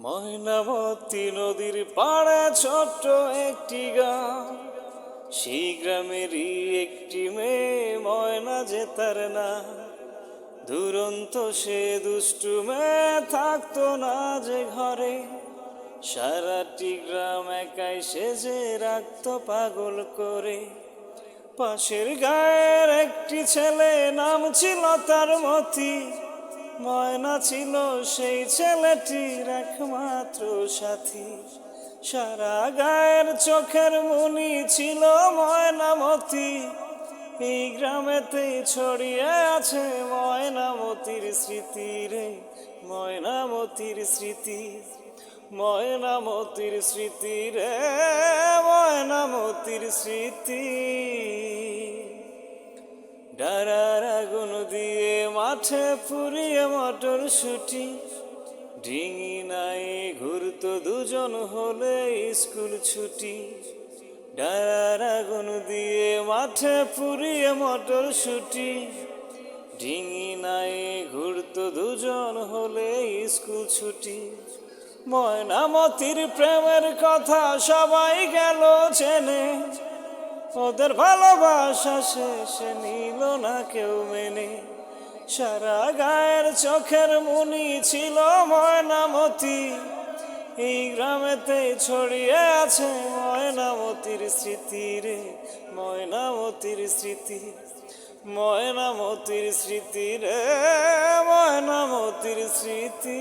ময়নামতি নদীর পাড়ে ছোট্ট একটি গ্রাম, সেই গ্রামেরই একটি মেয়ে ময়না যে তার না। দুরন্ত সে দুষ্টু মেয়ে থাকতো না যে ঘরে, সারাটি গ্রাম একাই সেজে রাখতো পাগল করে। পাশের গায়ের একটি ছেলে, নাম ছিল তার মতি। ময়না ছিল সেই ছেলেটির একমাত্র সাথী। সারা গায়ের চোখের মনি ছিল ময়নামতি। এই গ্রামেতে ছড়িয়ে আছে ময়নামতির স্মৃতি রে, ময়নামতির স্মৃতি, ময়নামতির স্মৃতি রে, ময়নামতির স্মৃতি। ডারার আগুন দিয়ে মাঠে পুড়িয়ে মটরশুঁটি, ডিঙি নাই ঘুরতো দুজন হলে স্কুল ছুটি। ডারার আগুন দিয়ে মাঠে পুড়িয়ে মটরশুঁটি, ডিঙি নাই ঘুরতো দুজন হলে স্কুল ছুটি। ময়নামতির প্রেমের কথা সবাই গেল জেনে, ওদের ভালোবাসা শেষে নিল না কেউ মেনে। সারা গায়ের চোখের মনি ছিল ময়নামতি। এই গ্রামেতে ছড়িয়ে আছে ময়নামতির স্মৃতি রে, ময়নামতির স্মৃতি, ময়নামতির স্মৃতি রে, ময়নামতির স্মৃতি।